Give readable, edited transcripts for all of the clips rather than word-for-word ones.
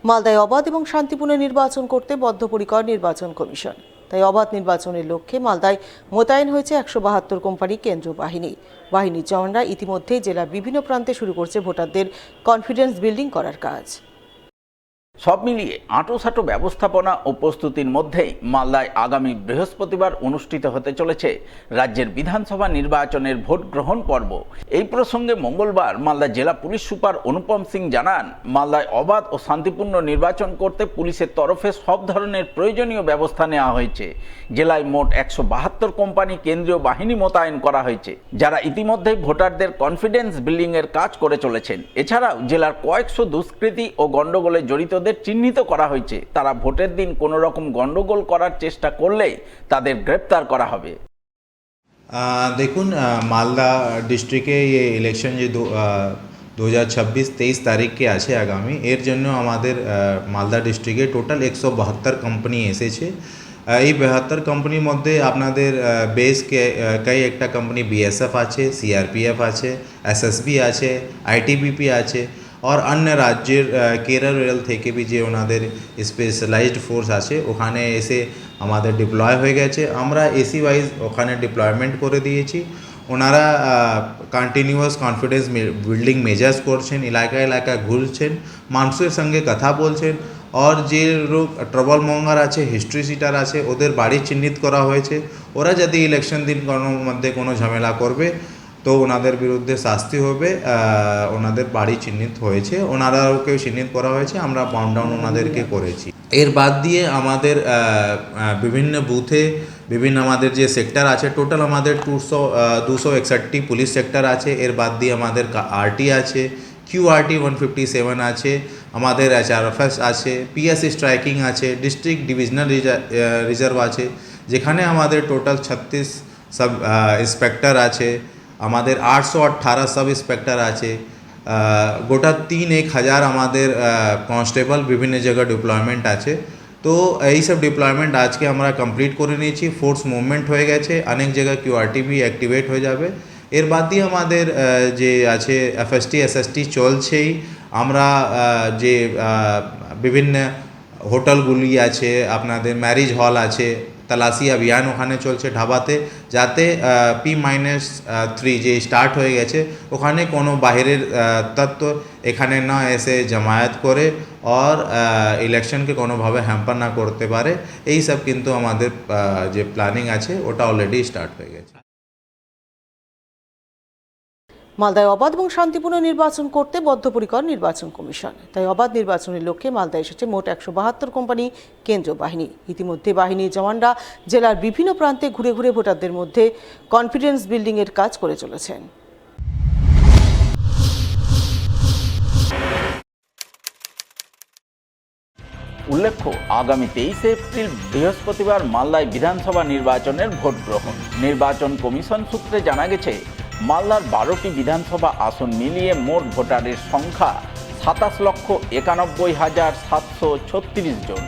মালদায় অবাধ এবং শান্তিপূর্ণ নির্বাচন করতে বদ্ধপরিকর নির্বাচন কমিশন। তাই অবাধ নির্বাচনের লক্ষ্যে মালদায় মোতায়েন হয়েছে 172 কোম্পানি কেন্দ্রীয় বাহিনী। বাহিনীর জওয়ানরা ইতিমধ্যেই জেলার বিভিন্ন প্রান্তে শুরু করছে ভোটারদের কনফিডেন্স বিল্ডিং করার কাজ। সব মিলিয়ে আঁটোসাঁটো ব্যবস্থাপনা ও প্রস্তুতির মধ্যেই মালদায় আগামী বৃহস্পতিবার অনুষ্ঠিত হতে চলেছে রাজ্যের বিধানসভা নির্বাচনের ভোট গ্রহণ পর্ব। এই প্রসঙ্গে মঙ্গলবার মালদা জেলা পুলিশ সুপার অনুপম সিং জানান, মালদায় অবাধ ও শান্তিপূর্ণ নির্বাচন করতে পুলিশের তরফে সব ধরনের প্রয়োজনীয় ব্যবস্থা নেওয়া হয়েছে। জেলায় মোট 172 কোম্পানি কেন্দ্রীয় বাহিনী মোতায়েন করা হয়েছে, যারা ইতিমধ্যেই ভোটারদের কনফিডেন্স বিল্ডিংয়ের কাজ করে চলেছেন। এছাড়াও জেলার কয়েকশো দুষ্কৃতী ও গণ্ডগোলে জড়িতদের চিহ্নিত করা হয়েছে। তারা ভোটের দিন কোনো রকম গন্ডগোল করার চেষ্টা করলে তাদের গ্রেপ্তার করা হবে। দেখুন, মালদা ডিস্ট্রিক্টে ये ইলেকশন যে 2026-23 তারিখ কে আছে আগামী, এর জন্য আমাদের মালদা ডিস্ট্রিক্টে টোটাল 172 কোম্পানি এসেছে। এই 72 কোম্পানির মধ্যে আপনাদের বেস কাই একটা কোম্পানি বিএসএফ আছে, সিআরপিএফ আছে, এসএসবি আছে, আইটিবিপি আছে, और अन्य राज्य केरल থেকে भी যে ওনাদের স্পেশালাইজড ফোর্স আছে ওখানে এসে আমাদের ডিপ্লয় হয়ে গেছে। আমরা এসি ওয়াইজ ওখানে ডিপ্লয়মেন্ট করে দিয়েছি। ওনারা কন্টিনিউয়াস কনফিডেন্স বিল্ডিং মেজার্স করছেন, এলাকা এলাকা ঘুরছেন, মানুষের সঙ্গে কথা বলছেন। और যে লোক ট্রাবল মঙ্গার আছে, হিস্ট্রি সিটার আছে, ওদের বাড়ি চিহ্নিত করা হয়েছে। ওরা যদি ইলেকশন দিন কোনো মধ্যে কোনো ঝামেলা করবে তো ওনাদের বিরুদ্ধে শাস্তি হবে। ওনাদের বাড়ি চিহ্নিত হয়েছে, ওনারাওকেও চিহ্নিত করা হয়েছে, আমরা বাউন্ড ডাউন ওনাদেরকে করেছি। এর বাদ দিয়ে আমাদের বিভিন্ন বুথে বিভিন্ন আমাদের যে সেক্টর আছে, টোটাল আমাদের 261 পুলিশ সেক্টর আছে। এর বাদ দিয়ে আমাদের আরটি আছে, QRT 157 আছে, আমাদের HRFS আছে, PSC স্ট্রাইকিং আছে, ডিস্ট্রিক্ট ডিভিশনাল রিজার্ভ আছে, যেখানে আমাদের টোটাল 36 সাব ইন্সপেক্টর আছে, আমাদের 818 সাব ইন্সপেক্টর আছে, গোটা 3-1 আমাদের কনস্টেবল বিভিন্ন জায়গায় ডিপ্লয়মেন্ট আছে। তো এই সব ডিপ্লয়মেন্ট আজকে আমরা কমপ্লিট করে নিয়েছি। ফোর্স মুভমেন্ট হয়ে গেছে, অনেক জায়গায় QRT বি অ্যাক্টিভেট হয়ে যাবে। এর বাদ দিয়ে আমাদের যে আছে FST SST চলছেই। আমরা যে বিভিন্ন হোটেলগুলি আছে, আপনাদের ম্যারেজ হল আছে, तलाशी अभियान ওখানে চলছে ঢাবাতে, যাতে P-3 যে স্টার্ট হয়ে গেছে ওখানে কোনো বাইরের তত্ত্ব এখানে না এসে জমায়েত করে और ইলেকশনকে কোনোভাবে হ্যাম্পার না করতে পারে। এই সব কিন্তু আমাদের যে প্ল্যানিং আছে ওটা অলরেডি স্টার্ট হয়ে গেছে। মালদায় অবাধ এবং শান্তিপূর্ণ নির্বাচন করতে বদ্ধপরিকর নির্বাচন কমিশন। তাই অবাধ নির্বাচনের লক্ষ্যে মালদায় এসেছে মোট 172 কোম্পানি কেন্দ্রীয় বাহিনী। ইতিমধ্যে বাহিনীর জওয়ানরা জেলার বিভিন্ন প্রান্তে ঘুরে ঘুরে ভোটারদের মধ্যে কনফিডেন্স বিল্ডিং এর কাজ করে চলেছেন। উল্লেখ্য, আগামী 23 এপ্রিল বৃহস্পতিবার মালদায় বিধানসভা নির্বাচনের ভোট গ্রহণ। নির্বাচন কমিশন সূত্রে জানা গেছে, মালদার 12টি বিধানসভা আসন মিলিয়ে মোট ভোটারের সংখ্যা 27,91,736 জন।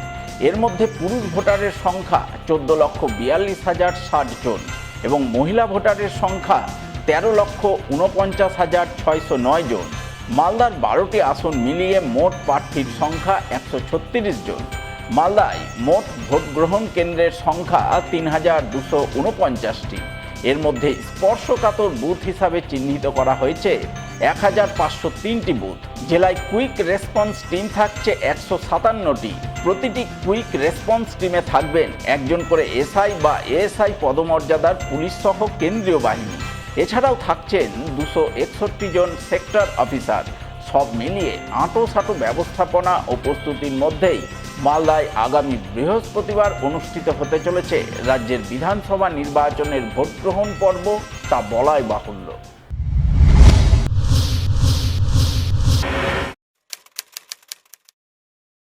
এর মধ্যে পুরুষ ভোটারের সংখ্যা 14,42,060 জন এবং মহিলা ভোটারের সংখ্যা 13,49,609 জন। মালদার 12টি আসন মিলিয়ে মোট প্রার্থীর সংখ্যা 136 জন। মালদায় মোট ভোট গ্রহণ কেন্দ্রের সংখ্যা 3,249টি। এর মধ্যে স্পর্শকাতর বুথ হিসাবে চিহ্নিত করা হয়েছে 1,503টি বুথ। জেলায় কুইক রেসপন্স টিম থাকছে 157টি। প্রতিটি কুইক রেসপন্স টিমে থাকবেন একজন করে SI বা ASI পদমর্যাদার পুলিশ সহ কেন্দ্রীয় বাহিনী। এছাড়াও থাকছেন 261 জন সেক্টর অফিসার। সব মিলিয়ে আঁটোসাঁটো ব্যবস্থাপনা ও প্রস্তুতির মধ্যেই মালদায় আগামী বৃহস্পতিবার অনুষ্ঠিত হতে চলেছে রাজ্যের বিধানসভা নির্বাচনের ভোট গ্রহণ পর্ব, তা বলাই বাহুল্য।